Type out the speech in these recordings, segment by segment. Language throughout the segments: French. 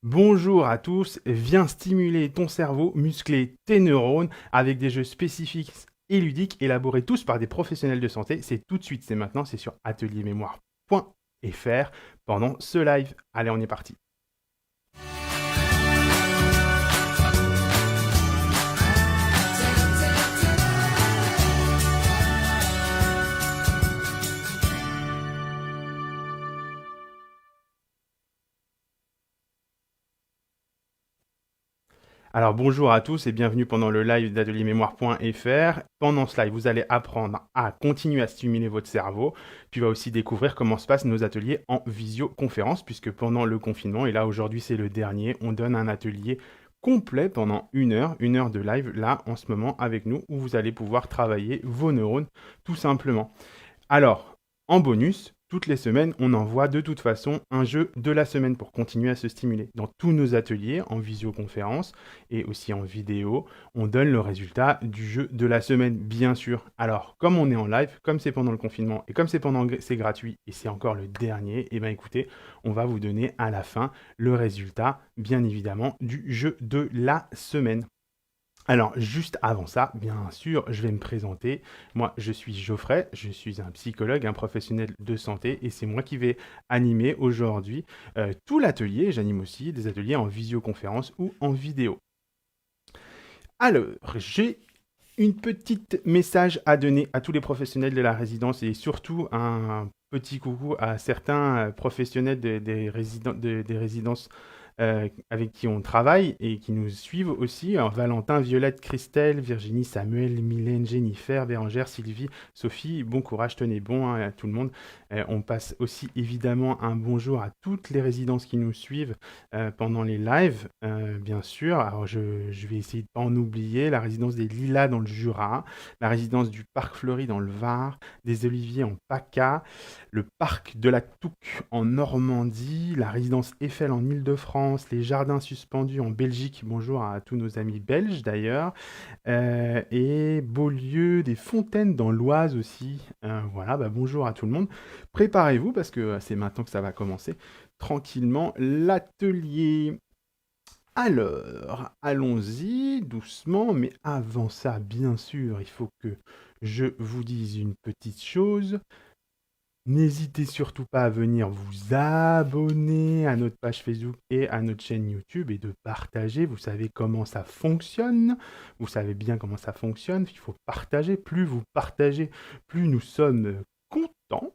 Bonjour à tous, viens stimuler ton cerveau, muscler tes neurones avec des jeux spécifiques et ludiques élaborés tous par des professionnels de santé. C'est tout de suite, c'est maintenant, c'est sur ateliermémoire.fr pendant ce live. Allez, on est parti. Alors bonjour à tous et bienvenue pendant le live d'ateliermémoire.fr. Pendant ce live, vous allez apprendre à continuer à stimuler votre cerveau, puis va aussi découvrir comment se passent nos ateliers en visioconférence, puisque pendant le confinement, et là aujourd'hui c'est le dernier, on donne un atelier complet pendant une heure de live, là en ce moment avec nous, où vous allez pouvoir travailler vos neurones tout simplement. Alors, en bonus, toutes les semaines, on envoie de toute façon un jeu de la semaine pour continuer à se stimuler. Dans tous nos ateliers, en visioconférence et aussi en vidéo, on donne le résultat du jeu de la semaine, bien sûr. Alors, comme on est en live, comme c'est pendant le confinement et comme c'est gratuit et c'est encore le dernier, eh bien écoutez, on va vous donner à la fin le résultat, bien évidemment, du jeu de la semaine. Alors, juste avant ça, bien sûr, je vais me présenter. Moi, je suis Geoffrey, je suis un psychologue, un professionnel de santé, et c'est moi qui vais animer aujourd'hui tout l'atelier. J'anime aussi des ateliers en visioconférence ou en vidéo. Alors, j'ai une petite message à donner à tous les professionnels de la résidence et surtout un petit coucou à certains professionnels des résidences avec qui on travaille et qui nous suivent aussi. Alors, Valentin, Violette, Christelle, Virginie, Samuel, Mylène, Jennifer, Bérangère, Sylvie, Sophie, bon courage, tenez bon à tout le monde. On passe aussi évidemment un bonjour à toutes les résidences qui nous suivent pendant les lives, bien sûr. Alors je vais essayer de ne pas en oublier, la résidence des Lilas dans le Jura, la résidence du Parc Fleury dans le Var, des Oliviers en PACA, le parc de la Touque en Normandie, la résidence Eiffel en Île-de-France, les jardins suspendus en Belgique, bonjour à tous nos amis belges d'ailleurs, et Beaulieu, des fontaines dans l'Oise aussi. Voilà, bah bonjour à tout le monde. Préparez-vous parce que c'est maintenant que ça va commencer tranquillement l'atelier. Alors, allons-y doucement, mais avant ça, bien sûr, il faut que je vous dise une petite chose. N'hésitez surtout pas à venir vous abonner à notre page Facebook et à notre chaîne YouTube et de partager. Vous savez comment ça fonctionne. Vous savez bien comment ça fonctionne. Il faut partager. Plus vous partagez, plus nous sommes contents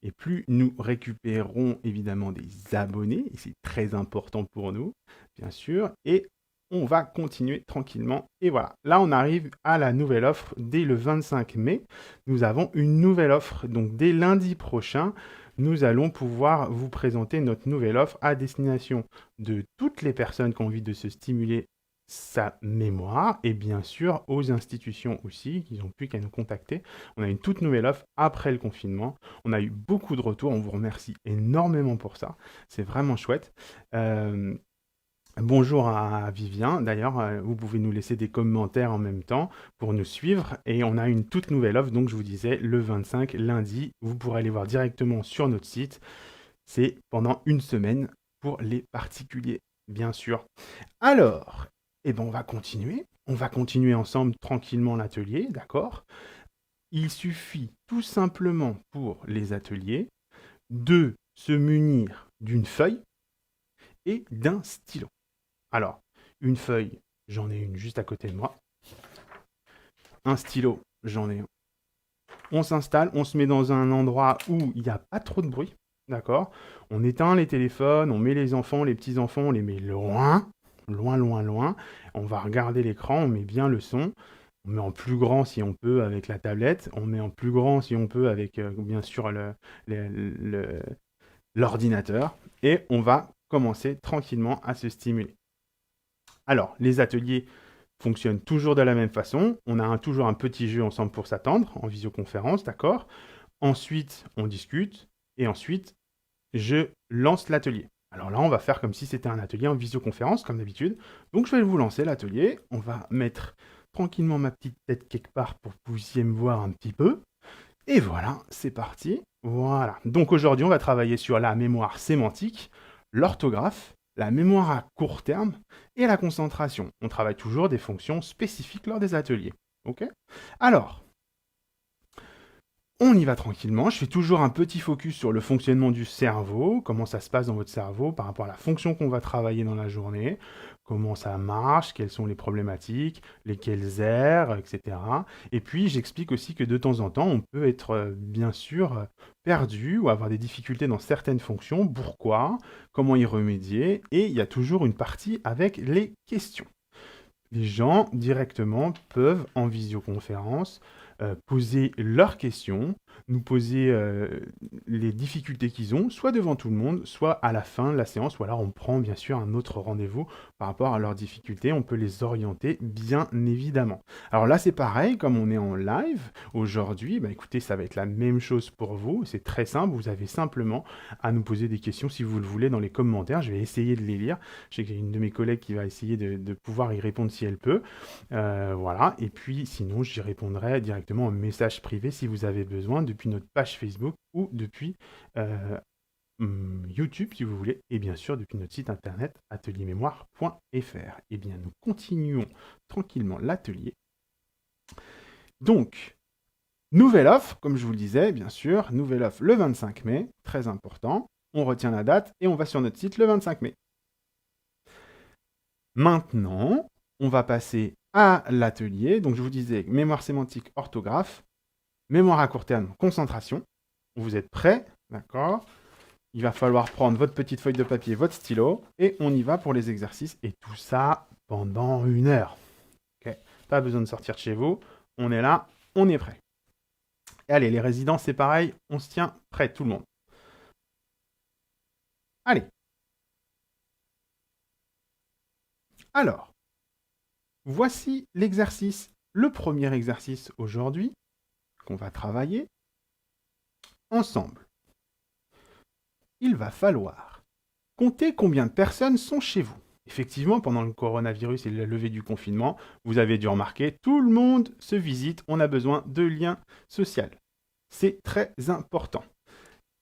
et plus nous récupérons évidemment des abonnés. Et c'est très important pour nous, bien sûr. Et on va continuer tranquillement. Et voilà, là on arrive à la nouvelle offre. Dès le 25 mai, nous avons une nouvelle offre. Donc dès lundi prochain, nous allons pouvoir vous présenter notre nouvelle offre à destination de toutes les personnes qui ont envie de se stimuler sa mémoire et bien sûr aux institutions aussi qui n'ont plus qu'à nous contacter. On a une toute nouvelle offre après le confinement. On a eu beaucoup de retours. On vous remercie énormément pour ça. C'est vraiment chouette. Bonjour à Vivien, d'ailleurs, vous pouvez nous laisser des commentaires en même temps pour nous suivre. Et on a une toute nouvelle offre, donc je vous disais, le 25, lundi, vous pourrez aller voir directement sur notre site. C'est pendant une semaine pour les particuliers, bien sûr. Alors, eh ben, on va continuer. On va continuer ensemble tranquillement l'atelier, d'accord? Il suffit tout simplement pour les ateliers de se munir d'une feuille et d'un stylo. Alors, une feuille, j'en ai une juste à côté de moi. Un stylo, j'en ai un. On s'installe, on se met dans un endroit où il n'y a pas trop de bruit, d'accord? On éteint les téléphones, on met les enfants, les petits-enfants, on les met loin, loin, loin, loin. On va regarder l'écran, on met bien le son. On met en plus grand si on peut avec la tablette. On met en plus grand si on peut avec, bien sûr, l'ordinateur. Et on va commencer tranquillement à se stimuler. Alors, les ateliers fonctionnent toujours de la même façon. On a toujours un petit jeu ensemble pour s'attendre, en visioconférence, d'accord? Ensuite, on discute, et ensuite, je lance l'atelier. Alors là, on va faire comme si c'était un atelier en visioconférence, comme d'habitude. Donc, je vais vous lancer l'atelier. On va mettre tranquillement ma petite tête quelque part pour que vous puissiez me voir un petit peu. Et voilà, c'est parti. Voilà. Donc aujourd'hui, on va travailler sur la mémoire sémantique, l'orthographe la mémoire à court terme et la concentration. On travaille toujours des fonctions spécifiques lors des ateliers. Ok? Alors, on y va tranquillement. Je fais toujours un petit focus sur le fonctionnement du cerveau, comment ça se passe dans votre cerveau par rapport à la fonction qu'on va travailler dans la journée, comment ça marche, quelles sont les problématiques, lesquelles aires, etc. Et puis j'explique aussi que de temps en temps, on peut être bien sûr perdu ou avoir des difficultés dans certaines fonctions. Pourquoi? Comment y remédier? Et il y a toujours une partie avec les questions. Les gens directement peuvent en visioconférence poser leurs questions, nous poser les difficultés qu'ils ont, soit devant tout le monde, soit à la fin de la séance, ou alors on prend bien sûr un autre rendez-vous par rapport à leurs difficultés, on peut les orienter bien évidemment. Alors là c'est pareil, comme on est en live aujourd'hui, bah écoutez, ça va être la même chose pour vous, c'est très simple, vous avez simplement à nous poser des questions si vous le voulez dans les commentaires, je vais essayer de les lire, je sais qu'il y a une de mes collègues qui va essayer de pouvoir y répondre si elle peut, voilà, et puis sinon j'y répondrai directement en message privé si vous avez besoin depuis notre page Facebook ou depuis YouTube si vous voulez, et bien sûr depuis notre site internet ateliermémoire.fr. Et bien nous continuons tranquillement l'atelier. Donc, nouvelle offre, comme je vous le disais, bien sûr, nouvelle offre le 25 mai, très important. On retient la date et on va sur notre site le 25 mai. Maintenant, on va passer à l'atelier. Donc je vous disais mémoire sémantique, orthographe, mémoire à court terme, concentration. Vous êtes prêts? D'accord. Il va falloir prendre votre petite feuille de papier, votre stylo, et on y va pour les exercices. Et tout ça pendant 1 heure. Okay. Pas besoin de sortir de chez vous. On est là, on est prêt. Et allez, les résidents, c'est pareil. On se tient prêt, tout le monde. Allez. Alors, voici l'exercice. Le premier exercice aujourd'hui qu'on va travailler ensemble. Il va falloir compter combien de personnes sont chez vous. Effectivement, pendant le coronavirus et la levée du confinement, vous avez dû remarquer, tout le monde se visite, on a besoin de liens sociaux. C'est très important.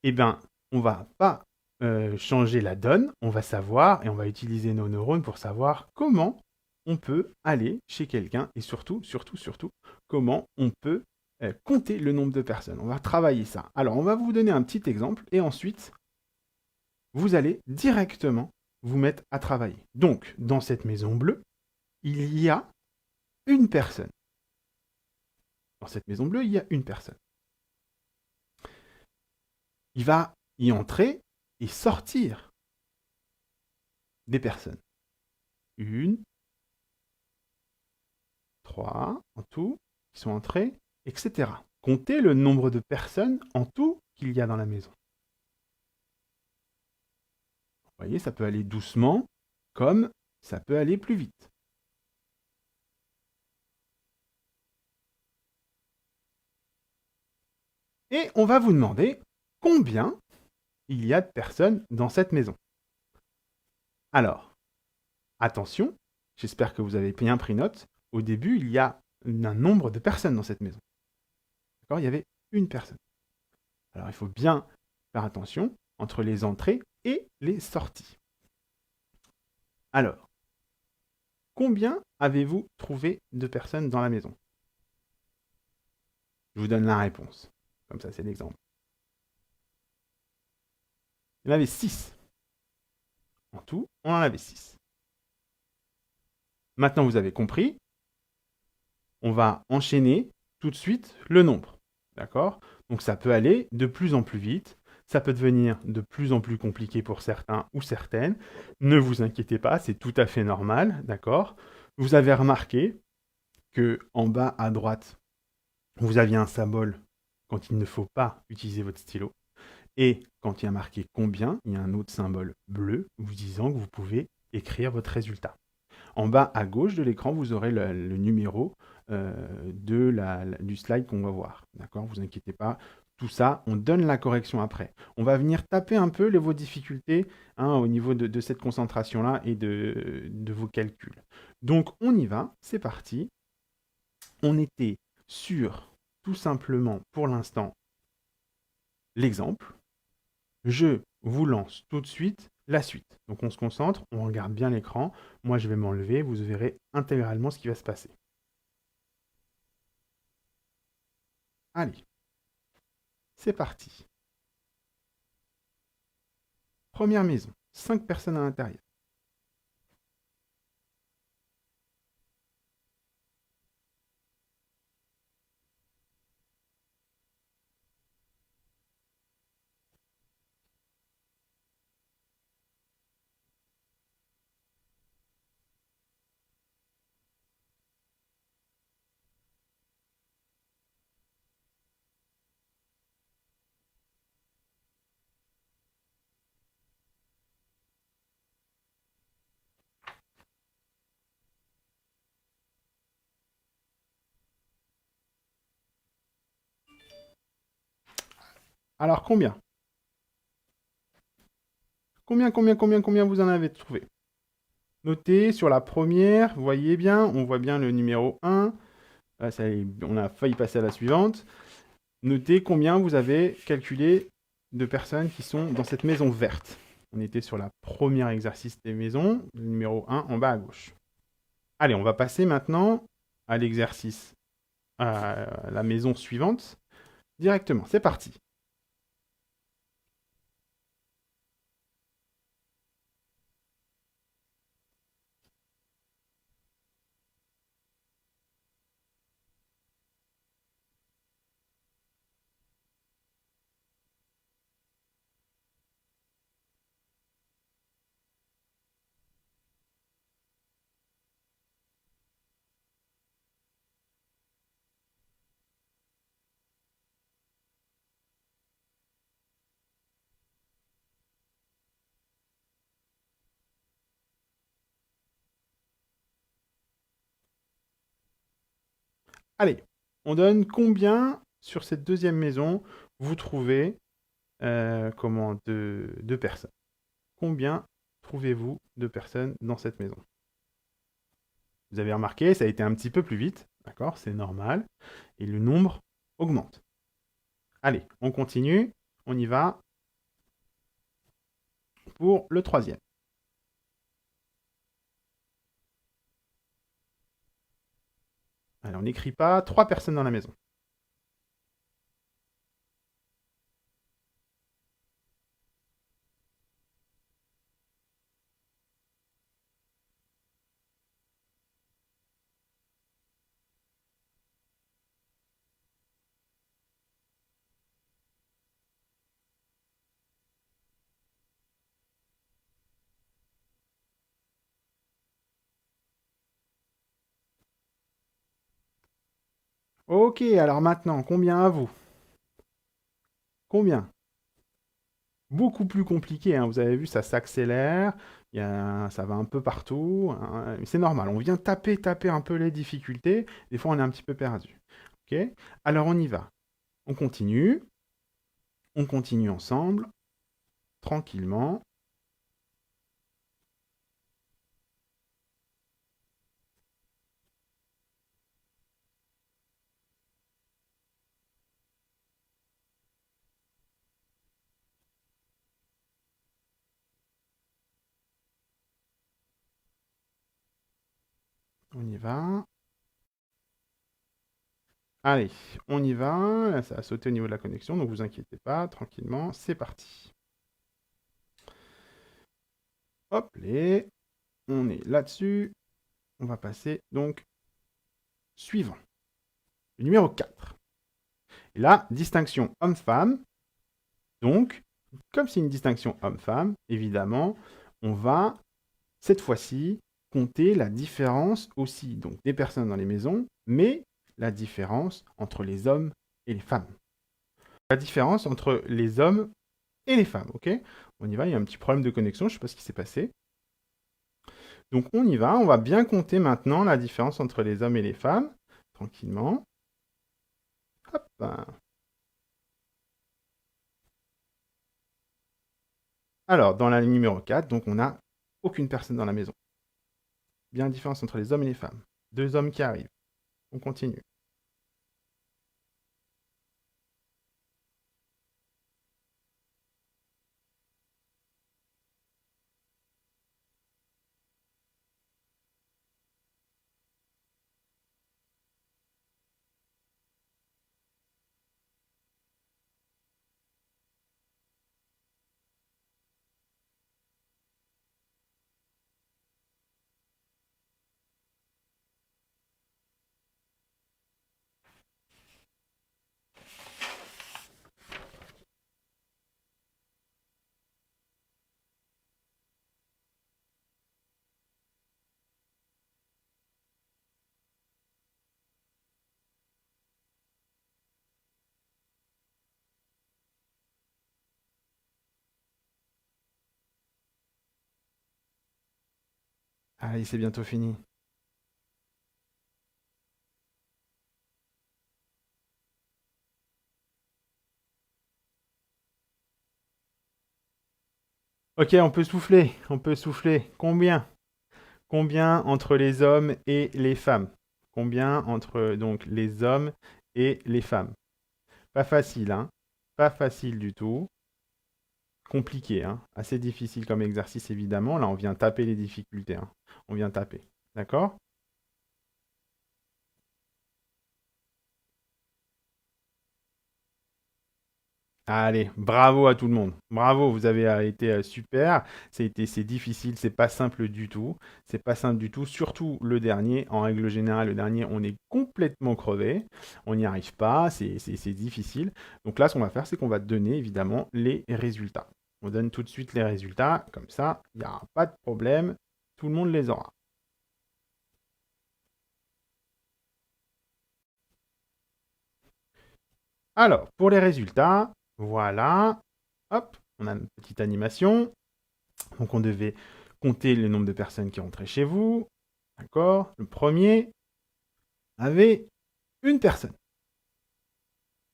Eh bien, on ne va pas changer la donne, on va savoir et on va utiliser nos neurones pour savoir comment on peut aller chez quelqu'un et surtout, comment on peut compter le nombre de personnes. On va travailler ça. Alors, on va vous donner un petit exemple et ensuite, vous allez directement vous mettre à travailler. Donc, dans cette maison bleue, il y a une personne. Dans cette maison bleue, il y a une personne. Il va y entrer et sortir des personnes. 1, 3 en tout, qui sont entrées, etc. Comptez le nombre de personnes en tout qu'il y a dans la maison. Vous voyez, ça peut aller doucement, comme ça peut aller plus vite. Et on va vous demander combien il y a de personnes dans cette maison. Alors, attention, j'espère que vous avez bien pris note. Au début, il y a un nombre de personnes dans cette maison. D'accord? Il y avait une personne. Alors, il faut bien faire attention entre les entrées et les sorties. Alors, combien avez-vous trouvé de personnes dans la maison? Je vous donne la réponse. Comme ça, c'est l'exemple. Il y en avait 6. En tout, on en avait 6. Maintenant, vous avez compris. On va enchaîner tout de suite le nombre. D'accord? Donc ça peut aller de plus en plus vite. Ça peut devenir de plus en plus compliqué pour certains ou certaines. Ne vous inquiétez pas, c'est tout à fait normal. D'accord? Vous avez remarqué que en bas à droite, vous aviez un symbole quand il ne faut pas utiliser votre stylo. Et quand il y a marqué combien, il y a un autre symbole bleu vous disant que vous pouvez écrire votre résultat. En bas à gauche de l'écran, vous aurez le numéro du slide qu'on va voir. D'accord? Vous inquiétez pas. Tout ça, on donne la correction après. On va venir taper un peu vos difficultés au niveau de cette concentration-là et de vos calculs. Donc, on y va. C'est parti. On était sur, tout simplement, pour l'instant, l'exemple. Je vous lance tout de suite la suite. Donc on se concentre, on regarde bien l'écran. Moi, je vais m'enlever, vous verrez intégralement ce qui va se passer. Allez, c'est parti. Première maison, 5 personnes à l'intérieur. Alors combien? Combien vous en avez trouvé? Notez sur la première, vous voyez bien, on voit bien le numéro 1. Ah, on a failli passer à la suivante. Notez combien vous avez calculé de personnes qui sont dans cette maison verte. On était sur la première exercice des maisons, le numéro 1 en bas à gauche. Allez, on va passer maintenant à l'exercice, à la maison suivante, directement. C'est parti. Allez, on donne combien sur cette deuxième maison vous trouvez deux personnes. Combien trouvez-vous de personnes dans cette maison? Vous avez remarqué, ça a été un petit peu plus vite, d'accord? C'est normal. Et le nombre augmente. Allez, on continue. On y va pour le troisième. Allez, on n'écrit pas 3 personnes dans la maison. Ok, alors maintenant, combien à vous? Combien? Beaucoup plus compliqué, hein. Vous avez vu, ça s'accélère, ça va un peu partout, hein. C'est normal, on vient taper un peu les difficultés. Des fois, on est un petit peu perdu. Ok? Alors, on y va. On continue ensemble, tranquillement. On y va. Allez, on y va. Là, ça a sauté au niveau de la connexion, donc vous inquiétez pas, tranquillement, c'est parti. Hop, on est là-dessus. On va passer donc suivant. Le numéro 4. Et là, distinction homme-femme. Donc, comme c'est une distinction homme-femme, évidemment, on va, cette fois-ci, compter la différence aussi donc des personnes dans les maisons, mais la différence entre les hommes et les femmes. La différence entre les hommes et les femmes, ok? On y va, il y a un petit problème de connexion, je ne sais pas ce qui s'est passé. Donc on y va, on va bien compter maintenant la différence entre les hommes et les femmes, tranquillement. Hop. Alors, dans la numéro 4, donc on n'a aucune personne dans la maison. Bien la différence entre les hommes et les femmes. 2 hommes qui arrivent. On continue. Allez, c'est bientôt fini. Ok, on peut souffler, on peut souffler. Combien? Combien entre les hommes et les femmes? Combien entre donc les hommes et les femmes? Pas facile, hein? Pas facile du tout. Compliqué, hein? Assez difficile comme exercice, évidemment. Là, on vient taper les difficultés, hein. On vient taper. D'accord? Allez, bravo à tout le monde. Bravo, vous avez été super. C'est difficile, c'est pas simple du tout. C'est pas simple du tout. Surtout le dernier. En règle générale, le dernier, on est complètement crevé. On n'y arrive pas. C'est difficile. Donc là, ce qu'on va faire, c'est qu'on va donner évidemment les résultats. On donne tout de suite les résultats. Comme ça, il n'y aura pas de problème. Tout le monde les aura. Alors, pour les résultats, voilà. Hop, on a une petite animation. Donc on devait compter le nombre de personnes qui rentraient chez vous. D'accord? Le premier avait une personne.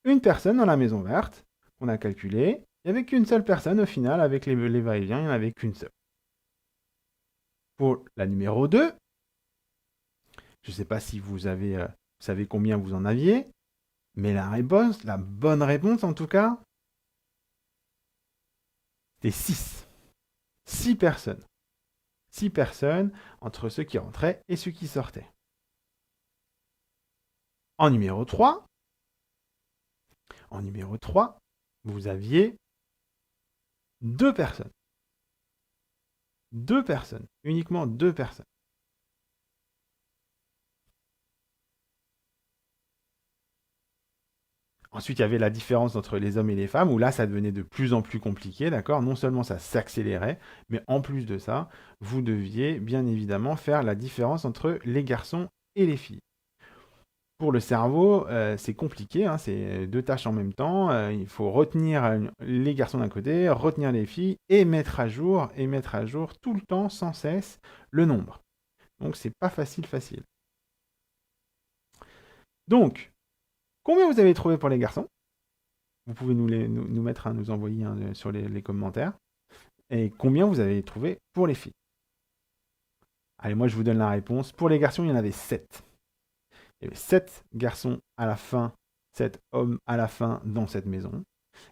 Une personne dans la maison verte, qu'on a calculé. Il n'y avait qu'une seule personne au final, avec les va-et-vient, il n'y en avait qu'une seule. Pour la numéro 2, je ne sais pas si vous savez combien vous en aviez, mais la bonne réponse en tout cas, c'est 6. 6 personnes. 6 personnes entre ceux qui rentraient et ceux qui sortaient. En numéro 3, vous aviez 2 personnes. 2 personnes. Uniquement 2 personnes. Ensuite, il y avait la différence entre les hommes et les femmes, où là, ça devenait de plus en plus compliqué, d'accord? Non seulement ça s'accélérait, mais en plus de ça, vous deviez bien évidemment faire la différence entre les garçons et les filles. Pour le cerveau, c'est compliqué, hein, c'est deux tâches en même temps. Il faut retenir les garçons d'un côté, retenir les filles et mettre à jour tout le temps, sans cesse, le nombre. Donc c'est pas facile. Donc, combien vous avez trouvé pour les garçons? Vous pouvez nous mettre, nous envoyer sur les commentaires. Et combien vous avez trouvé pour les filles? Allez, moi je vous donne la réponse. Pour les garçons, il y en avait 7. Il y avait 7 garçons à la fin, 7 hommes à la fin dans cette maison.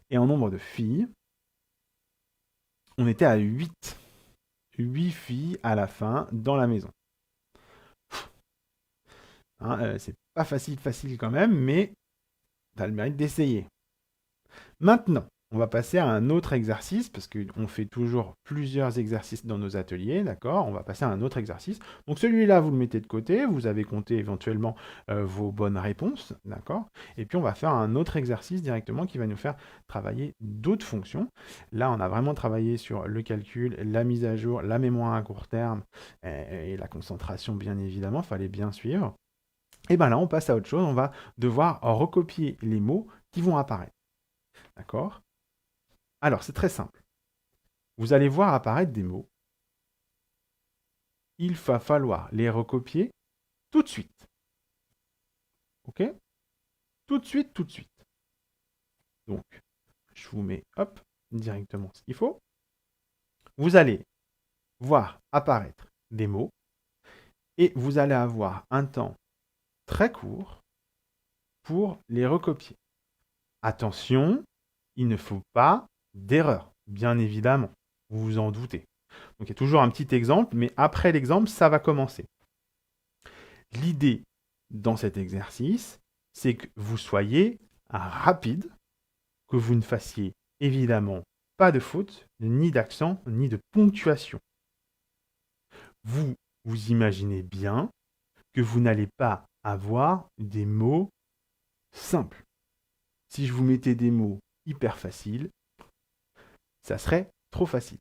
Et en nombre de filles, on était à 8. 8 filles à la fin dans la maison. Hein, c'est pas facile quand même, mais tu as le mérite d'essayer. Maintenant, on va passer à un autre exercice, parce qu'on fait toujours plusieurs exercices dans nos ateliers, d'accord? On va passer à un autre exercice. Donc celui-là, vous le mettez de côté, vous avez compté éventuellement vos bonnes réponses, d'accord? Et puis on va faire un autre exercice directement qui va nous faire travailler d'autres fonctions. Là, on a vraiment travaillé sur le calcul, la mise à jour, la mémoire à court terme et la concentration, bien évidemment, il fallait bien suivre. Et bien là, on passe à autre chose, on va devoir recopier les mots qui vont apparaître, d'accord? Alors, c'est très simple. Vous allez voir apparaître des mots. Il va falloir les recopier tout de suite. OK? Tout de suite, tout de suite. Donc, je vous mets, hop, directement ce qu'il faut. Vous allez voir apparaître des mots et vous allez avoir un temps très court pour les recopier. Attention, il ne faut pas d'erreur, bien évidemment. Vous vous en doutez. Donc, il y a toujours un petit exemple, mais après l'exemple, ça va commencer. L'idée dans cet exercice, c'est que vous soyez rapide, que vous ne fassiez évidemment pas de faute, ni d'accent, ni de ponctuation. Vous vous imaginez bien que vous n'allez pas avoir des mots simples. Si je vous mettais des mots hyper faciles, ça serait trop facile.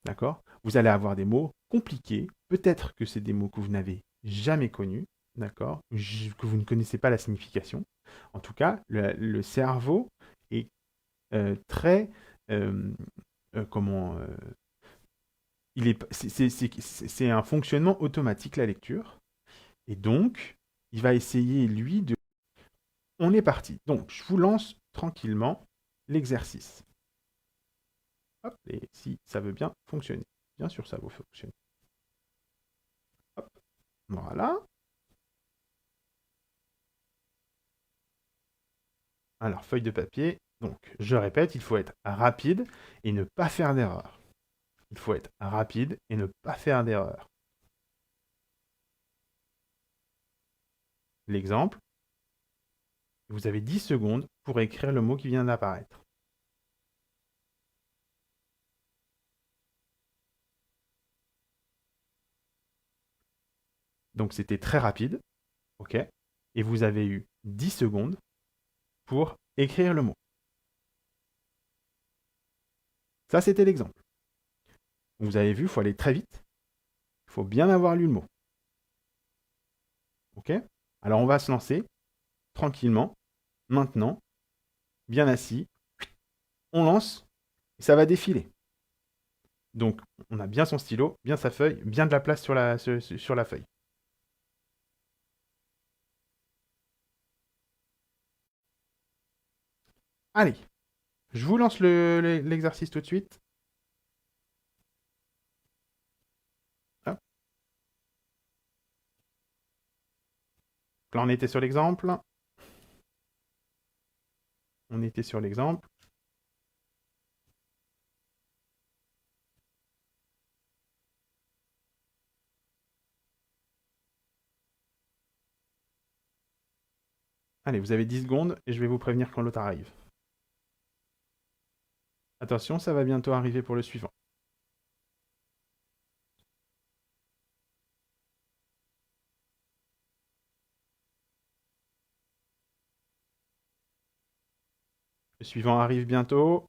D'accord? Vous allez avoir des mots compliqués. Peut-être que c'est des mots que vous n'avez jamais connus, d'accord? Que vous ne connaissez pas la signification. En tout cas, le cerveau est très, comment, c'est un fonctionnement automatique, la lecture. Et donc, il va essayer, lui, de... On est parti. Donc, je vous lance tranquillement l'exercice. Hop, et si ça veut bien fonctionner. Bien sûr, ça va fonctionner. Hop, voilà. Alors, feuille de papier. Donc, je répète, il faut être rapide et ne pas faire d'erreur. Il faut être rapide et ne pas faire d'erreur. L'exemple, vous avez 10 secondes pour écrire le mot qui vient d'apparaître. Donc, c'était très rapide, ok? Et vous avez eu 10 secondes pour écrire le mot. Ça, c'était l'exemple. Vous avez vu, il faut aller très vite. Il faut bien avoir lu le mot. Ok? Alors, on va se lancer tranquillement, maintenant, bien assis. On lance et ça va défiler. Donc, on a bien son stylo, bien sa feuille, bien de la place sur la feuille. Allez, je vous lance l'exercice tout de suite. Hop. Là, on était sur l'exemple. On était sur l'exemple. Allez, vous avez 10 secondes et je vais vous prévenir quand l'autre arrive. Attention, ça va bientôt arriver pour le suivant. Le suivant arrive bientôt.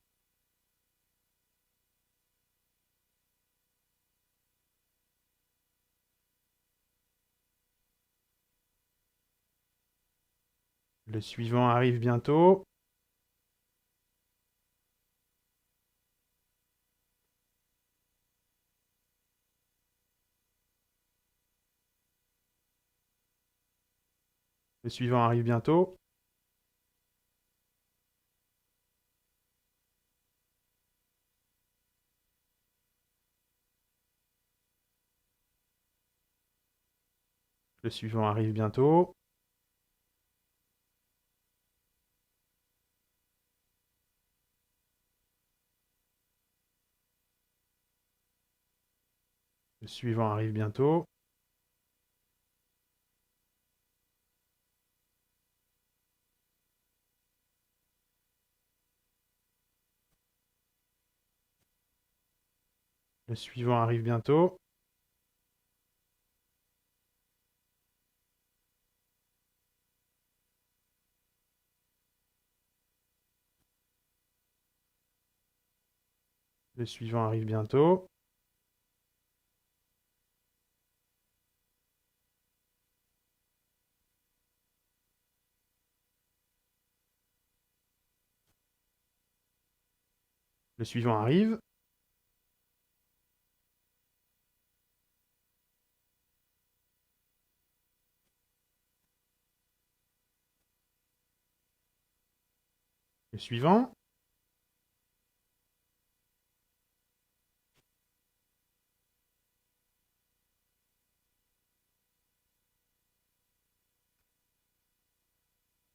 Le suivant arrive bientôt. Le suivant arrive bientôt. Le suivant arrive bientôt. Le suivant arrive bientôt. Le suivant arrive bientôt. Le suivant arrive bientôt. Le suivant arrive. Le suivant.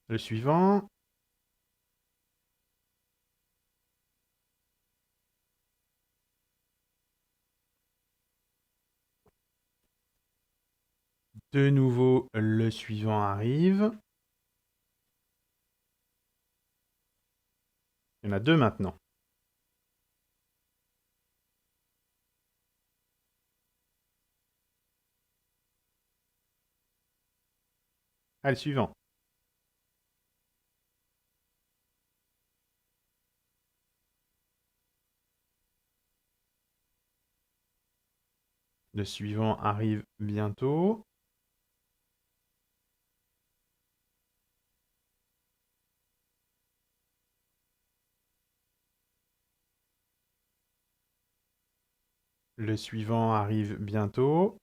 Le suivant. De nouveau, le suivant arrive. Il y en a deux maintenant. Ah, le suivant. Le suivant arrive bientôt. Le suivant arrive bientôt.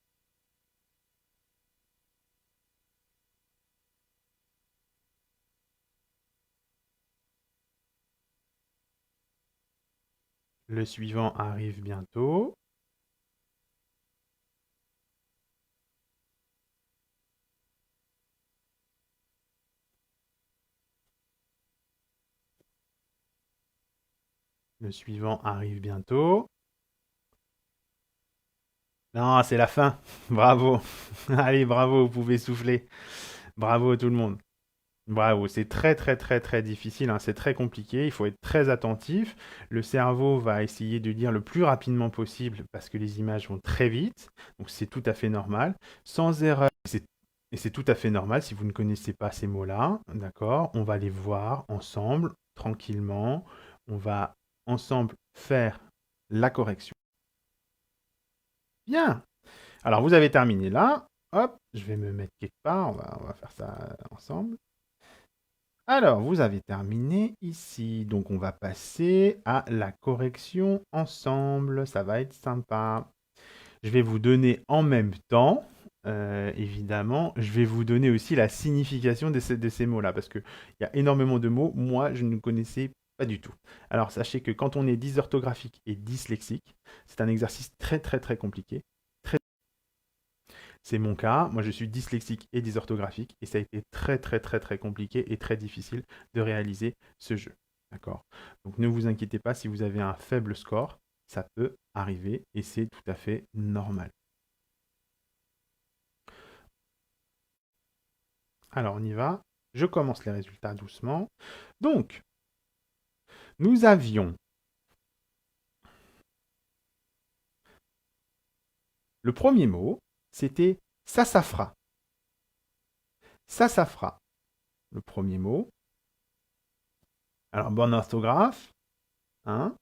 Le suivant arrive bientôt. Le suivant arrive bientôt. Non, c'est la fin. Bravo. Allez, bravo, vous pouvez souffler. Bravo tout le monde. Bravo, c'est très très très très difficile, hein, c'est très compliqué, il faut être très attentif. Le cerveau va essayer de lire le plus rapidement possible parce que les images vont très vite, donc c'est tout à fait normal. Sans erreur, et c'est tout à fait normal si vous ne connaissez pas ces mots-là, d'accord? On va les voir ensemble, tranquillement. On va ensemble faire la correction. Bien. Alors vous avez terminé là. Hop, je vais me mettre quelque part, on va faire ça ensemble. Alors, vous avez terminé ici, donc on va passer à la correction ensemble, ça va être sympa. Je vais vous donner en même temps, évidemment, je vais vous donner aussi la signification de ces mots-là, parce qu'il y a énormément de mots, moi je ne connaissais pas du tout. Alors, sachez que quand on est dysorthographique et dyslexique, c'est un exercice très très très compliqué. C'est mon cas. Moi, je suis dyslexique et dysorthographique et ça a été très, très, très, très compliqué et très difficile de réaliser ce jeu. D'accord? Donc, ne vous inquiétez pas si vous avez un faible score, ça peut arriver et c'est tout à fait normal. Alors, on y va. Je commence les résultats doucement. Donc, nous avions le premier mot, c'était sassafras. Sassafras, le premier mot. Alors, bonne orthographe, hein?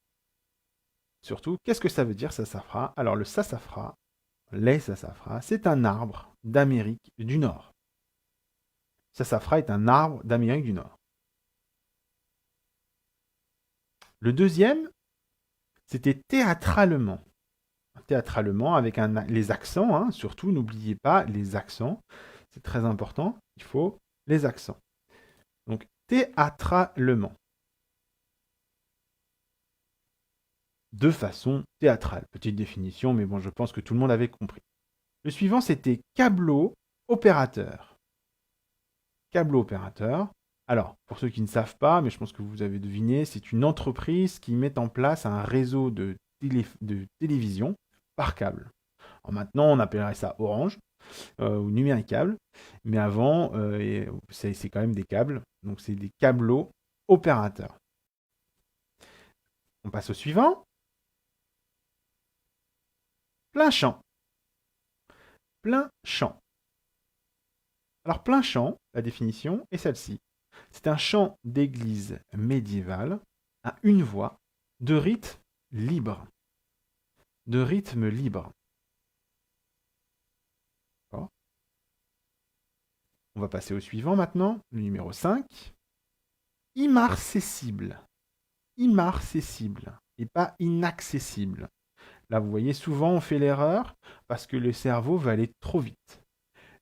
Surtout, qu'est-ce que ça veut dire sassafras? Alors, le sassafras, les sassafras, c'est un arbre d'Amérique du Nord. Sassafras est un arbre d'Amérique du Nord. Le deuxième, c'était théâtralement. Théâtralement, avec les accents, hein, surtout, n'oubliez pas les accents. C'est très important, il faut les accents. Donc, théâtralement. De façon théâtrale. Petite définition, mais bon, je pense que tout le monde avait compris. Le suivant, c'était câbleau-opérateur. Câbleau-opérateur. Alors, pour ceux qui ne savent pas, mais je pense que vous avez deviné, c'est une entreprise qui met en place un réseau de télévision par câble. Alors maintenant, on appellerait ça Orange ou numéricable, mais avant, c'est quand même des câbles, donc c'est des câbleaux opérateurs. On passe au suivant. Plein champ. Plein champ. Alors, plein champ, la définition est celle-ci. C'est un chant d'église médiéval à une voix, de rythme libre. De rythme libre. D'accord. On va passer au suivant maintenant, le numéro 5. Immarcessible. Immarcessible et pas inaccessible. Là, vous voyez, souvent on fait l'erreur parce que le cerveau va aller trop vite.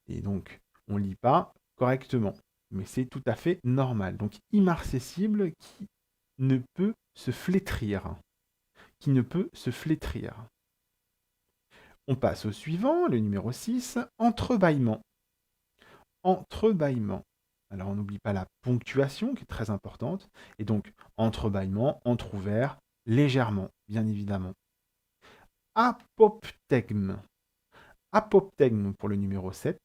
Et donc, on ne lit pas correctement. Mais c'est tout à fait normal. Donc, immarcessible qui ne peut se flétrir. Qui ne peut se flétrir. On passe au suivant, le numéro 6, entrebâillement. Entrebâillement. Alors on n'oublie pas la ponctuation qui est très importante. Et donc entrebâillement, entrouvert, légèrement, bien évidemment. Apoptegme. Apoptegme pour le numéro 7.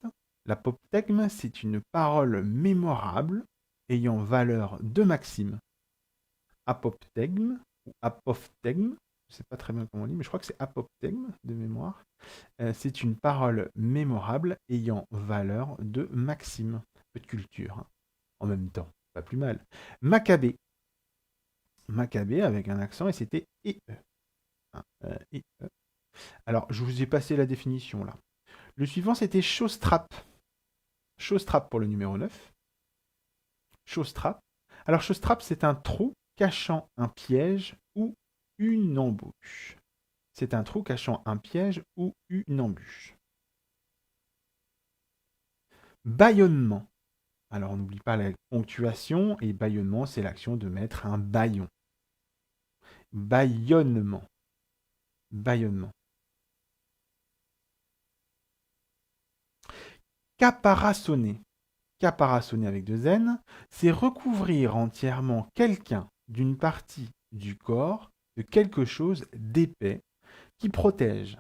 L'apoptegme, c'est une parole mémorable ayant valeur de maxime. Apoptegme ou apophthegme, je ne sais pas très bien comment on dit, mais je crois que c'est apoptegme de mémoire. C'est une parole mémorable ayant valeur de maxime. Peu de culture, hein. En même temps, pas plus mal. Maccabée. Maccabée avec un accent et c'était E. Hein, E. Alors, je vous ai passé la définition là. Le suivant, c'était chausse-trappe. Chausse-trappe pour le numéro 9. Chausse-trappe. Alors, chausse-trappe, c'est un trou cachant un piège ou une embûche. c'est un trou cachant un piège ou une embûche. Bâillonnement. Alors on n'oublie pas la ponctuation et bâillonnement, c'est l'action de mettre un bâillon. Bâillonnement. Bâillonnement. Caparaçonner. Caparaçonner avec deux N, c'est recouvrir entièrement quelqu'un d'une partie du corps de quelque chose d'épais qui protège.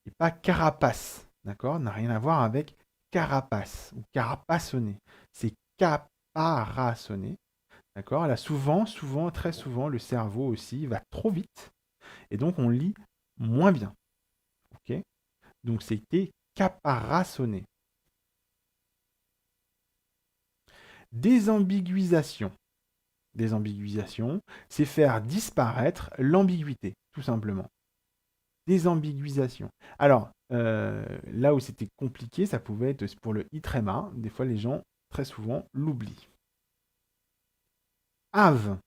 Et pas carapace, d'accord? N'a rien à voir avec carapace ou carapaçonner. C'est caparaçonner, d'accord? Là, souvent, très souvent, le cerveau aussi va trop vite et donc on lit moins bien, ok? Donc c'était caparaçonner. Désambiguisation. Désambiguisation, c'est faire disparaître l'ambiguïté, tout simplement. Désambiguisation. Alors, là où c'était compliqué, ça pouvait être pour le i tréma. Des fois, les gens, très souvent, l'oublient. Ave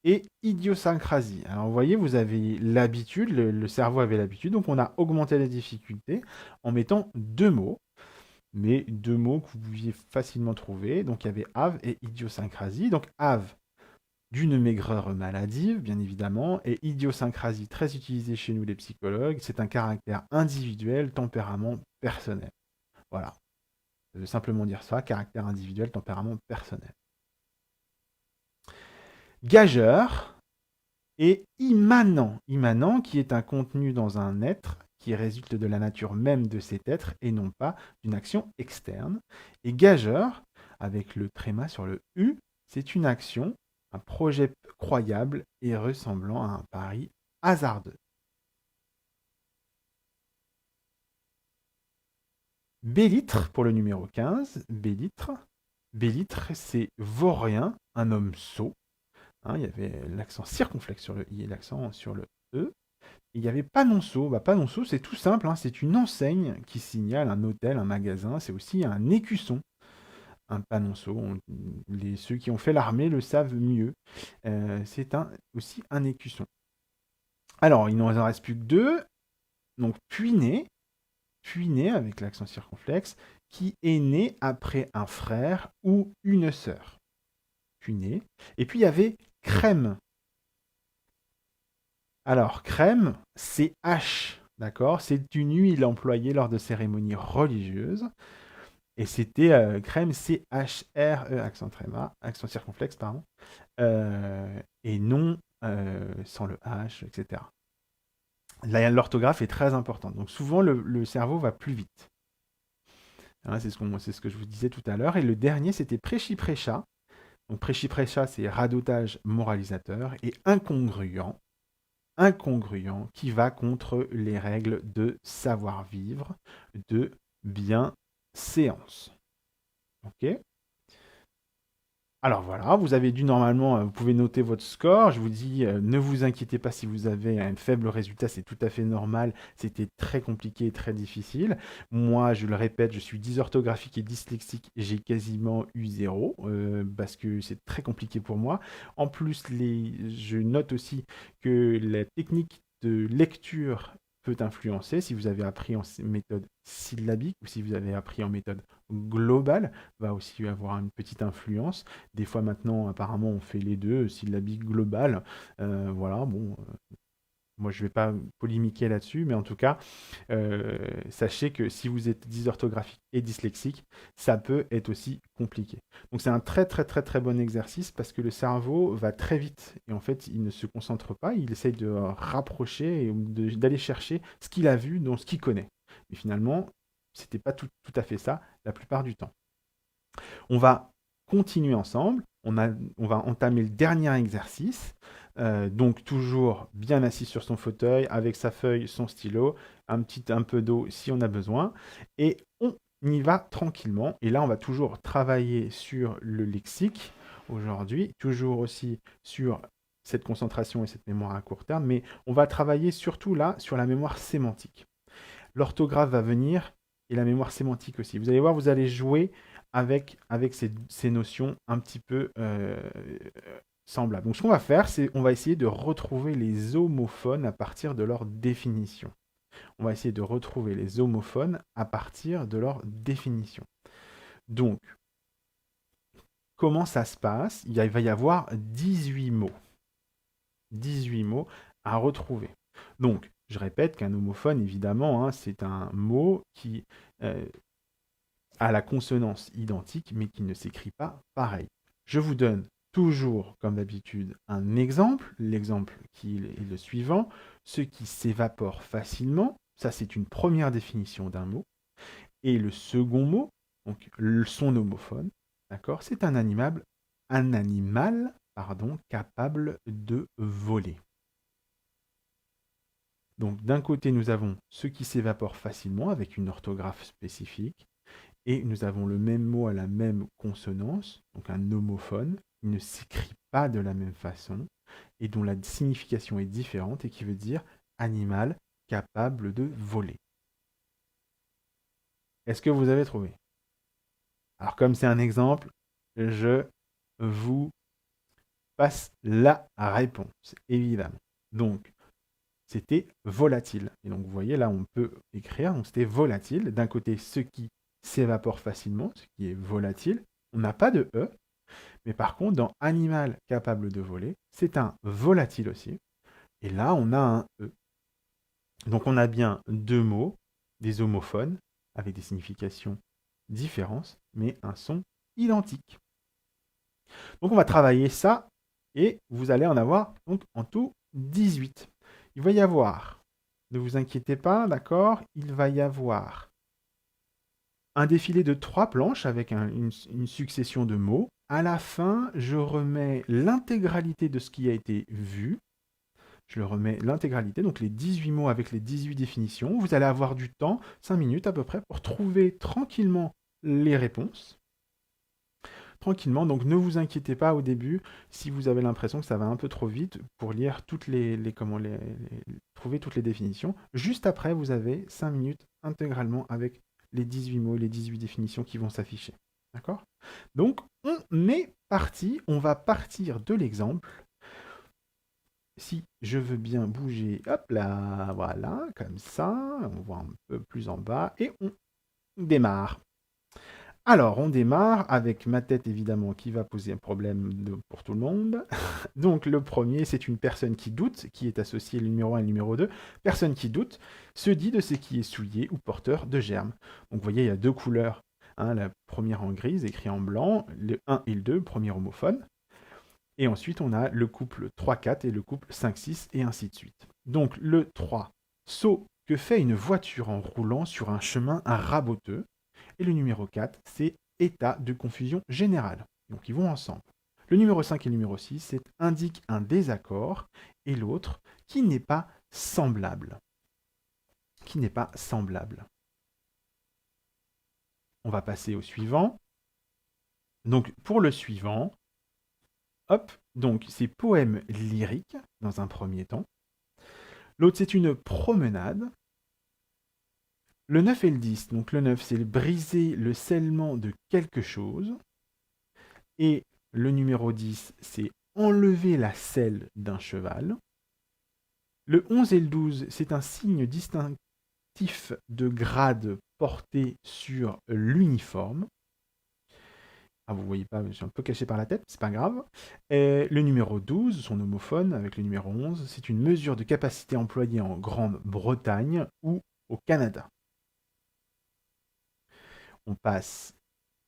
et idiosyncrasie. Alors, vous voyez, vous avez l'habitude, le cerveau avait l'habitude, donc on a augmenté la difficulté en mettant deux mots, mais deux mots que vous pouviez facilement trouver. Donc, il y avait ave et idiosyncrasie. Donc, ave, d'une maigreur maladive, bien évidemment, et idiosyncrasie très utilisée chez nous les psychologues, c'est un caractère individuel, tempérament personnel. Voilà. Je veux simplement dire ça, caractère individuel, tempérament personnel. Gageur et immanent. Immanent qui est un contenu dans un être qui résulte de la nature même de cet être et non pas d'une action externe. Et gageur, avec le tréma sur le U, c'est une action, un projet croyable et ressemblant à un pari hasardeux. Bélitre pour le numéro 15. Bélitre. Bélitre, c'est vaurien, un homme sot. Hein, il y avait l'accent circonflexe sur le i et l'accent sur le e. Et il n'y avait Panonceau. Bah, Panonceau, c'est tout simple. Hein, c'est une enseigne qui signale un hôtel, un magasin. C'est aussi un écusson. Un panonceau. Ceux qui ont fait l'armée le savent mieux. C'est aussi un écusson. Alors, il n'en reste plus que deux. Donc, Puiné avec l'accent circonflexe, qui est né après un frère ou une sœur. Puiné. Et puis, il y avait Crème. Alors, crème, c'est H, d'accord? C'est une huile employée lors de cérémonies religieuses. Et c'était crème, C-H-R-E, accent tréma, accent circonflexe, pardon. Et non sans le H, etc. L'orthographe est très importante. Donc souvent, le cerveau va plus vite. Hein, c'est ce que je vous disais tout à l'heure. Et le dernier, c'était Préchi-Précha. Donc Préchi-Précha, c'est radotage moralisateur. Et incongruent qui va contre les règles de savoir-vivre, de bienséance. Ok? Alors voilà, vous avez dû normalement, vous pouvez noter votre score. Je vous dis, ne vous inquiétez pas si vous avez un faible résultat, c'est tout à fait normal. C'était très compliqué et très difficile. Moi, je le répète, je suis dysorthographique et dyslexique. J'ai quasiment eu zéro parce que c'est très compliqué pour moi. En plus, je note aussi que la technique de lecture peut influencer si vous avez appris en méthode syllabique ou si vous avez appris en méthode globale, va aussi avoir une petite influence. Des fois maintenant, apparemment, on fait les deux, syllabique globale. Voilà, bon, moi je ne vais pas polémiquer là-dessus, mais en tout cas, sachez que si vous êtes dysorthographique et dyslexique, ça peut être aussi compliqué. Donc c'est un très très très très bon exercice parce que le cerveau va très vite et en fait il ne se concentre pas, il essaye de rapprocher et d'aller chercher ce qu'il a vu dans ce qu'il connaît. Mais finalement, c'était pas tout à fait ça la plupart du temps. On va continuer ensemble. On va entamer le dernier exercice. Donc toujours bien assis sur son fauteuil, avec sa feuille, son stylo, un peu d'eau si on a besoin. Et on y va tranquillement. Et là, on va toujours travailler sur le lexique aujourd'hui, toujours aussi sur cette concentration et cette mémoire à court terme, mais on va travailler surtout là sur la mémoire sémantique. L'orthographe va venir et la mémoire sémantique aussi. Vous allez voir, vous allez jouer avec ces notions un petit peu semblables. Donc ce qu'on va faire, c'est on va essayer de retrouver les homophones à partir de leur définition. On va essayer de retrouver les homophones à partir de leur définition. Donc, comment ça se passe? Il va y avoir 18 mots. 18 mots à retrouver. Donc, je répète qu'un homophone, évidemment, hein, c'est un mot qui a la consonance identique, mais qui ne s'écrit pas pareil. Je vous donne toujours, comme d'habitude, un exemple. L'exemple qui est le suivant. Ce qui s'évapore facilement, ça c'est une première définition d'un mot. Et le second mot, donc son homophone, d'accord, c'est un animal capable de voler. Donc d'un côté, nous avons ce qui s'évapore facilement avec une orthographe spécifique, et nous avons le même mot à la même consonance, donc un homophone, qui ne s'écrit pas de la même façon, et dont la signification est différente, et qui veut dire animal capable de voler. Est-ce que vous avez trouvé? Alors comme c'est un exemple, je vous passe la réponse, évidemment. Donc, c'était volatile. Et donc, vous voyez, là, on peut écrire, donc c'était volatile. D'un côté, ce qui s'évapore facilement, ce qui est volatile. On n'a pas de E, mais par contre, dans animal capable de voler, c'est un volatile aussi. Et là, on a un E. Donc, on a bien deux mots, des homophones, avec des significations différentes, mais un son identique. Donc, on va travailler ça, et vous allez en avoir donc en tout 18. Il va y avoir, ne vous inquiétez pas, d'accord, il va y avoir un défilé de 3 planches avec une succession de mots. À la fin, je remets l'intégralité de ce qui a été vu. Je le remets l'intégralité, donc les 18 mots avec les 18 définitions. Vous allez avoir du temps, 5 minutes à peu près, pour trouver tranquillement les réponses. Tranquillement, donc ne vous inquiétez pas au début si vous avez l'impression que ça va un peu trop vite pour lire trouver toutes les définitions. Juste après, vous avez 5 minutes intégralement avec les 18 mots, les 18 définitions qui vont s'afficher. D'accord? Donc, on est parti, on va partir de l'exemple. Si je veux bien bouger, hop là, voilà, comme ça, on voit un peu plus en bas, et on démarre. Alors, on démarre avec ma tête, évidemment, qui va poser un problème pour tout le monde. Donc, le premier, c'est une personne qui doute, qui est associée le numéro 1 et le numéro 2. Personne qui doute se dit de ce qui est souillé ou porteur de germes. Donc, vous voyez, il y a deux couleurs. Hein, la première en grise, écrit en blanc, le 1 et le 2, premier homophone. Et ensuite, on a le couple 3-4 et le couple 5-6, et ainsi de suite. Donc, le 3, saut que fait une voiture en roulant sur un chemin raboteux. Et le numéro 4, c'est état de confusion générale. Donc, ils vont ensemble. Le numéro 5 et le numéro 6, c'est indique un désaccord, et l'autre, qui n'est pas semblable. Qui n'est pas semblable. On va passer au suivant. Donc, pour le suivant, hop, donc c'est poème lyrique, dans un premier temps. L'autre, c'est une promenade. Le 9 et le 10, donc le 9, c'est briser le scellement de quelque chose. Et le numéro 10, c'est enlever la selle d'un cheval. Le 11 et le 12, c'est un signe distinctif de grade porté sur l'uniforme. Ah, vous voyez pas, je suis un peu caché par la tête, c'est pas grave. Et le numéro 12, son homophone, avec le numéro 11, c'est une mesure de capacité employée en Grande-Bretagne ou au Canada. On passe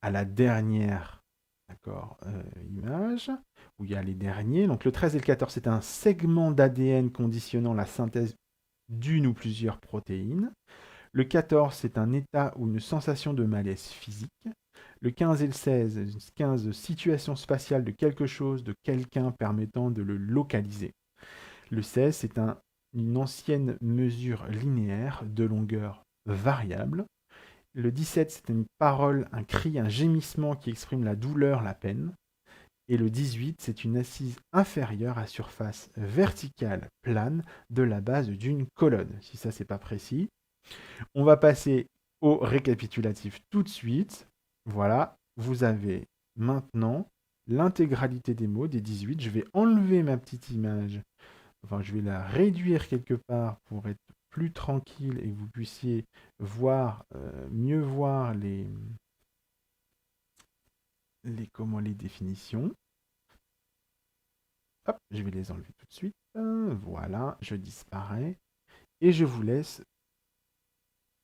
à la dernière image, où il y a les derniers. Donc le 13 et le 14, c'est un segment d'ADN conditionnant la synthèse d'une ou plusieurs protéines. Le 14, c'est un état ou une sensation de malaise physique. Le 15 et le 16, 15 situation spatiale de quelque chose, de quelqu'un permettant de le localiser. Le 16, c'est une ancienne mesure linéaire de longueur variable. Le 17, c'est une parole, un cri, un gémissement qui exprime la douleur, la peine. Et le 18, c'est une assise inférieure à surface verticale plane de la base d'une colonne. Si ça, c'est pas précis. On va passer au récapitulatif tout de suite. Voilà, vous avez maintenant l'intégralité des mots, des 18. Je vais enlever ma petite image. Enfin, je vais la réduire quelque part pour être plus tranquille et que vous puissiez voir, mieux voir les définitions. Hop, je vais les enlever tout de suite. Voilà, je disparais. Et je vous laisse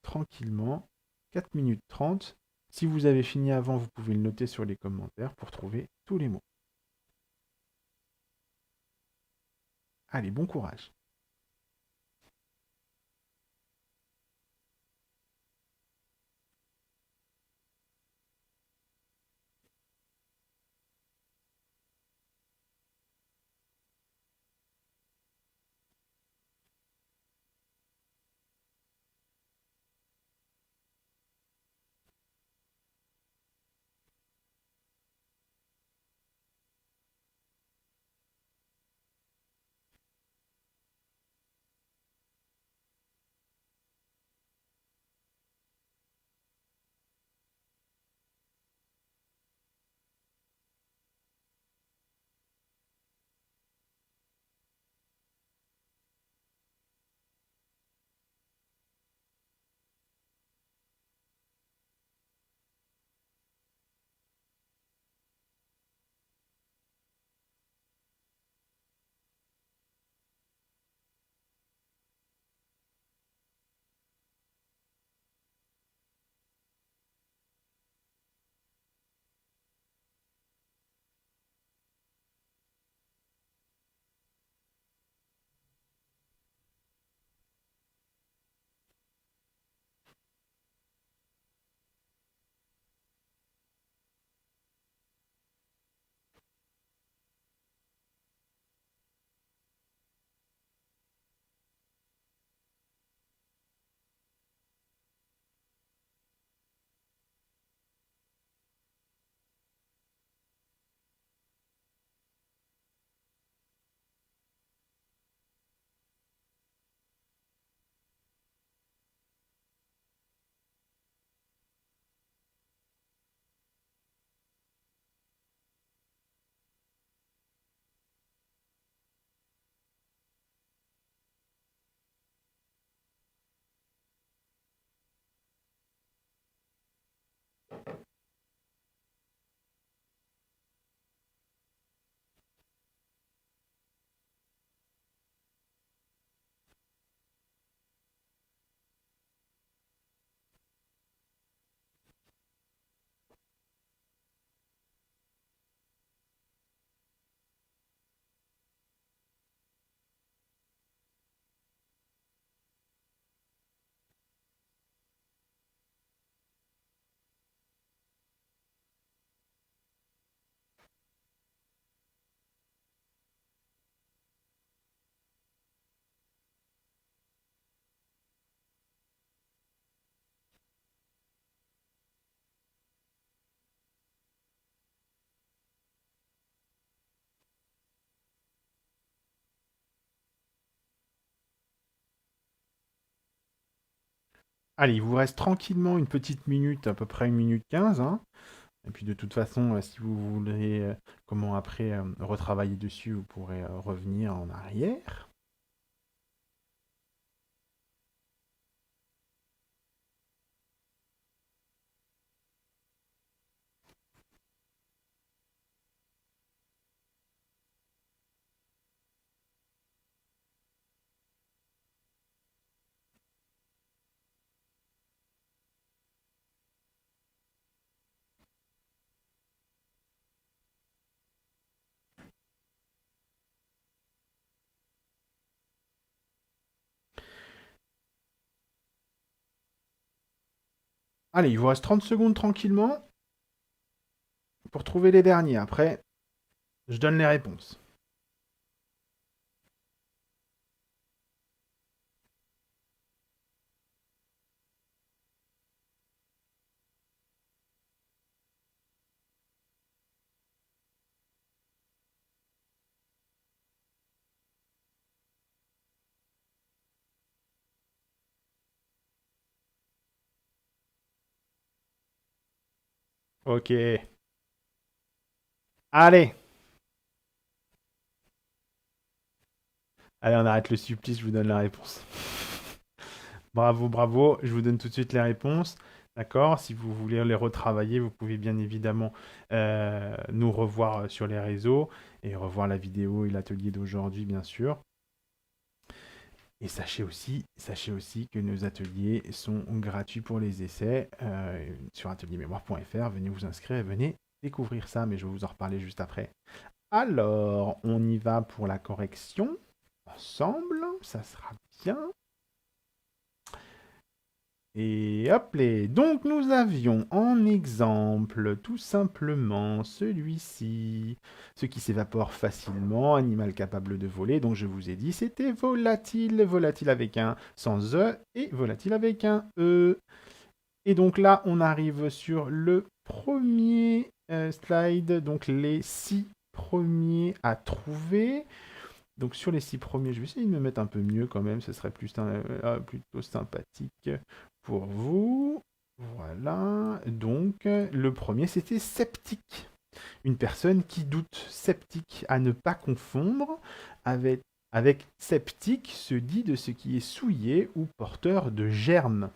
tranquillement 4 minutes 30. Si vous avez fini avant, vous pouvez le noter sur les commentaires pour trouver tous les mots. Allez, bon courage. Allez, il vous reste tranquillement une petite minute, à peu près 1 minute 15, hein. Et puis de toute façon, si vous voulez comment après retravailler dessus, vous pourrez revenir en arrière. Allez, il vous reste 30 secondes tranquillement pour trouver les derniers. Après, je donne les réponses. Ok. Allez! Allez, on arrête le supplice, je vous donne la réponse. Bravo, bravo. Je vous donne tout de suite les réponses. D'accord? Si vous voulez les retravailler, vous pouvez bien évidemment nous revoir sur les réseaux et revoir la vidéo et l'atelier d'aujourd'hui, bien sûr. Et sachez aussi que nos ateliers sont gratuits pour les essais sur ateliermémoire.fr. Venez vous inscrire et venez découvrir ça, mais je vais vous en reparler juste après. Alors, on y va pour la correction. Ensemble, ça sera bien. Et hop les. Donc nous avions en exemple tout simplement celui-ci. Ce qui s'évapore facilement, animal capable de voler. Donc je vous ai dit c'était volatile. Volatile avec un sans E et volatile avec un E. Et donc là on arrive sur le premier slide. Donc les 6 premiers à trouver. Donc sur les 6 premiers, je vais essayer de me mettre un peu mieux quand même, ce serait plutôt sympathique pour vous. Voilà, donc le premier c'était sceptique. Une personne qui doute, sceptique, à ne pas confondre avec sceptique, se dit de ce qui est souillé ou porteur de germes.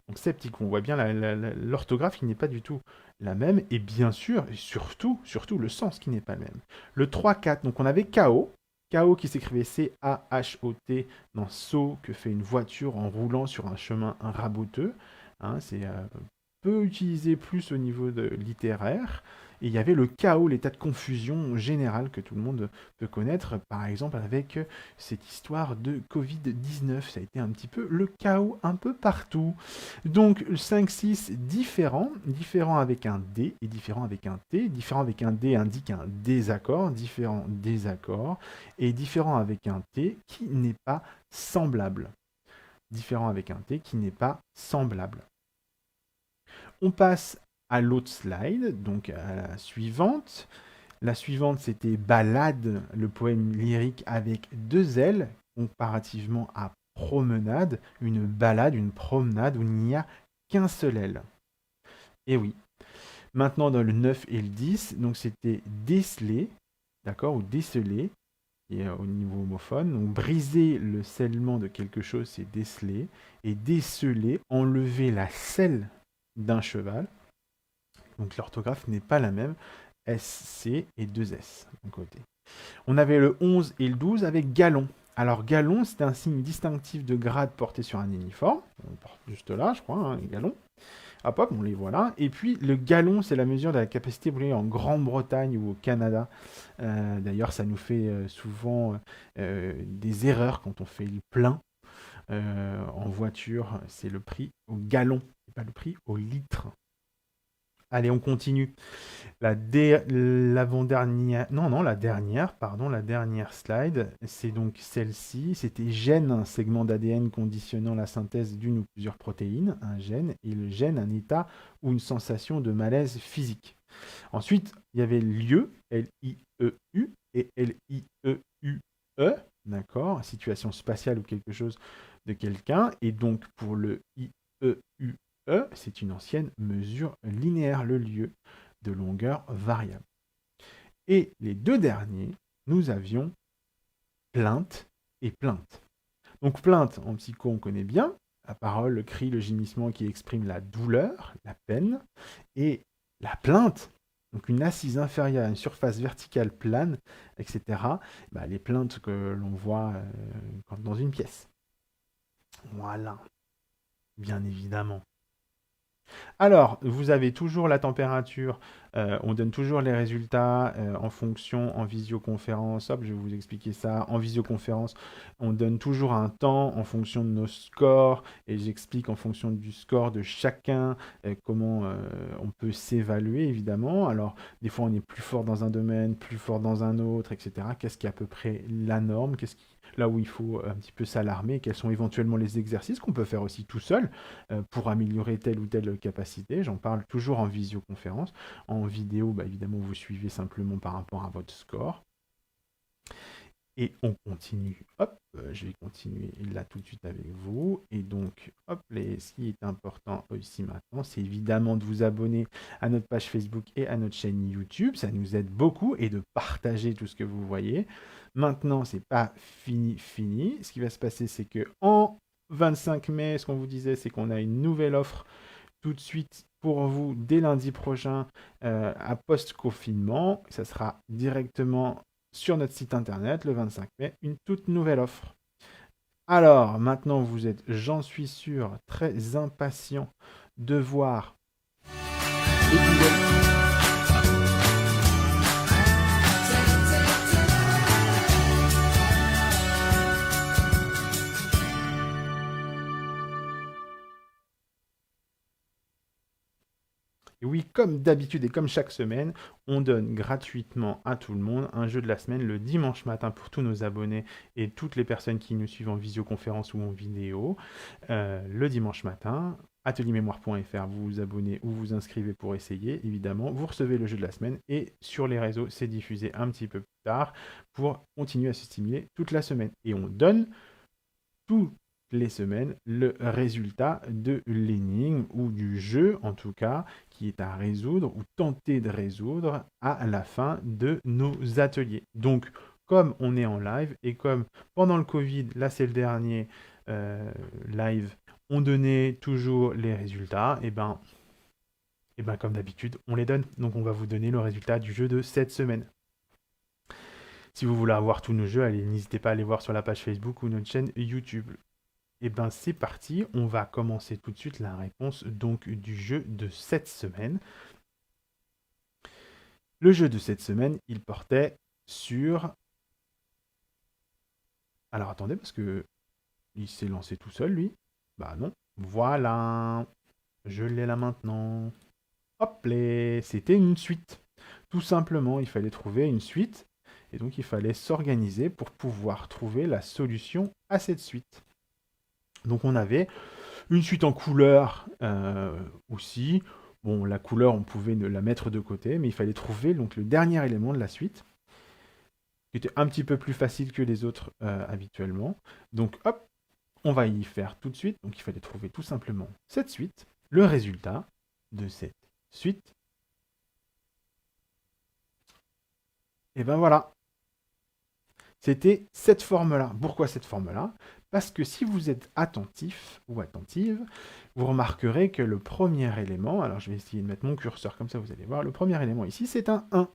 Donc sceptique, on voit bien l'orthographe qui n'est pas du tout la même, et bien sûr, et surtout le sens qui n'est pas le même. Le 3-4, donc on avait KO, KO qui s'écrivait C-A-H-O-T dans saut que fait une voiture en roulant sur un chemin raboteux. Hein, c'est peu utilisé plus au niveau littéraire. Et il y avait le chaos, l'état de confusion générale que tout le monde peut connaître, par exemple avec cette histoire de Covid-19. Ça a été un petit peu le chaos un peu partout. Donc 5-6, différent avec un D et différent avec un T. Différent avec un D indique un désaccord, différent désaccord, et différent avec un T qui n'est pas semblable. Différent avec un T qui n'est pas semblable. On passe à l'autre slide, donc à la suivante. La suivante, c'était Ballade, le poème lyrique avec 2 L, comparativement à promenade, une balade, une promenade où il n'y a qu'un seul L. Et oui. Maintenant, dans le 9 et le 10, donc c'était déceler, d'accord, ou déceler, et au niveau homophone. Donc briser le scellement de quelque chose, c'est déceler. Et déceler, enlever la selle d'un cheval. Donc l'orthographe n'est pas la même. SC et 2S d'un côté. On avait le 11 et le 12 avec galon. Alors galon, c'est un signe distinctif de grade porté sur un uniforme. On le porte juste là, je crois, hein, les galons. Hop, hop, on les voit là. Et puis le galon, c'est la mesure de la capacité brûlée en Grande-Bretagne ou au Canada. D'ailleurs, ça nous fait souvent des erreurs quand on fait le plein. En voiture, c'est le prix au gallon, et pas le prix au litre. Allez, on continue. La dernière slide, c'est donc celle-ci. C'était gène, un segment d'ADN conditionnant la synthèse d'une ou plusieurs protéines, un gène, et le gène, un état ou une sensation de malaise physique. Ensuite, il y avait lieu, L-I-E-U, et L-I-E-U-E, d'accord, situation spatiale ou quelque chose de quelqu'un, et donc pour le I-E-U, c'est une ancienne mesure linéaire, le lieu de longueur variable. Et les 2 derniers, nous avions plainte et plainte. Donc plainte, en psycho, on connaît bien, la parole, le cri, le gémissement qui exprime la douleur, la peine, et la plainte, donc une assise inférieure à une surface verticale plane, etc. Les plaintes que l'on voit dans une pièce. Voilà, bien évidemment. Alors, vous avez toujours la température, on donne toujours les résultats en fonction, en visioconférence, hop, je vais vous expliquer ça, en visioconférence, on donne toujours un temps en fonction de nos scores, et j'explique en fonction du score de chacun comment on peut s'évaluer, évidemment. Alors, des fois, on est plus fort dans un domaine, plus fort dans un autre, etc. Qu'est-ce qui est à peu près la norme? Là où il faut un petit peu s'alarmer? Quels sont éventuellement les exercices qu'on peut faire aussi tout seul pour améliorer telle ou telle capacité? J'en parle toujours en visioconférence. En vidéo, évidemment, vous suivez simplement par rapport à votre score. Et on continue. Hop, je vais continuer là tout de suite avec vous. Et donc, hop, ce qui est important aussi maintenant, c'est évidemment de vous abonner à notre page Facebook et à notre chaîne YouTube. Ça nous aide beaucoup et de partager tout ce que vous voyez. Maintenant, c'est pas fini. Ce qui va se passer, c'est que en 25 mai, ce qu'on vous disait, c'est qu'on a une nouvelle offre tout de suite pour vous dès lundi prochain à post-confinement. Ça sera directement sur notre site internet le 25 mai, une toute nouvelle offre. Alors, maintenant, vous êtes, j'en suis sûr, très impatient de voir l'épisode. Et oui, comme d'habitude et comme chaque semaine, on donne gratuitement à tout le monde un jeu de la semaine le dimanche matin pour tous nos abonnés et toutes les personnes qui nous suivent en visioconférence ou en vidéo. Le dimanche matin, ateliermémoire.fr, vous vous abonnez ou vous inscrivez pour essayer, évidemment. Vous recevez le jeu de la semaine et sur les réseaux, c'est diffusé un petit peu plus tard pour continuer à se stimuler toute la semaine. Et on donne toutes les semaines le résultat de l'énigme ou du jeu, en tout cas, qui est à résoudre ou tenter de résoudre à la fin de nos ateliers. Donc, comme on est en live et comme pendant le Covid, là c'est le dernier live, on donnait toujours les résultats, et ben comme d'habitude, on les donne. Donc on va vous donner le résultat du jeu de cette semaine. Si vous voulez avoir tous nos jeux, allez, n'hésitez pas à aller voir sur la page Facebook ou notre chaîne YouTube. Et ben c'est parti, on va commencer tout de suite la réponse donc du jeu de cette semaine. Le jeu de cette semaine, il portait sur... Alors attendez, parce que il s'est lancé tout seul, lui. Bah non. Voilà. Je l'ai là maintenant. Hop là, c'était une suite. Tout simplement, il fallait trouver une suite. Et donc, il fallait s'organiser pour pouvoir trouver la solution à cette suite. Donc, on avait une suite en couleur aussi. Bon, la couleur, on pouvait la mettre de côté, mais il fallait trouver donc, le dernier élément de la suite, qui était un petit peu plus facile que les autres habituellement. Donc, hop, on va y faire tout de suite. Donc, il fallait trouver tout simplement cette suite, le résultat de cette suite. Et ben voilà. C'était cette forme-là. Pourquoi cette forme-là? Parce que si vous êtes attentif ou attentive, vous remarquerez que le premier élément, alors je vais essayer de mettre mon curseur comme ça, vous allez voir, le premier élément ici, c'est un 1.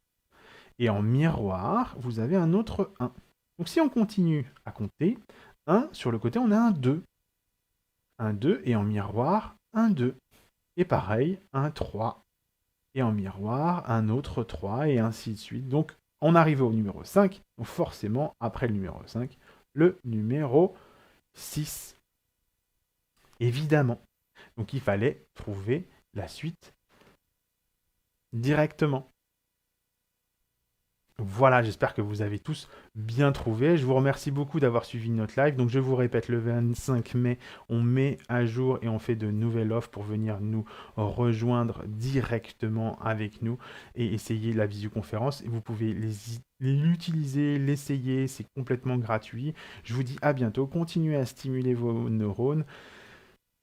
Et en miroir, vous avez un autre 1. Donc si on continue à compter, 1, sur le côté, on a un 2. Un 2, et en miroir, un 2. Et pareil, un 3. Et en miroir, un autre 3, et ainsi de suite. Donc, on arrive au numéro 5, donc forcément, après le numéro 5, le numéro 6. Évidemment. Donc, il fallait trouver la suite directement. Voilà, j'espère que vous avez tous bien trouvé. Je vous remercie beaucoup d'avoir suivi notre live. Donc je vous répète, le 25 mai, on met à jour et on fait de nouvelles offres pour venir nous rejoindre directement avec nous et essayer la visioconférence. Vous pouvez l'utiliser, l'essayer, c'est complètement gratuit. Je vous dis à bientôt. Continuez à stimuler vos neurones.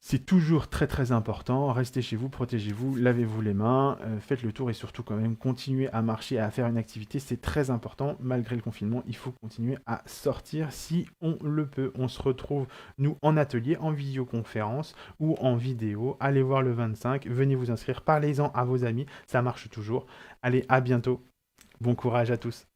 C'est toujours très très important, restez chez vous, protégez-vous, lavez-vous les mains, faites le tour et surtout quand même continuez à marcher, à faire une activité, c'est très important, malgré le confinement, il faut continuer à sortir si on le peut. On se retrouve, nous, en atelier, en visioconférence ou en vidéo, allez voir le 25, venez vous inscrire, parlez-en à vos amis, ça marche toujours. Allez, à bientôt, bon courage à tous.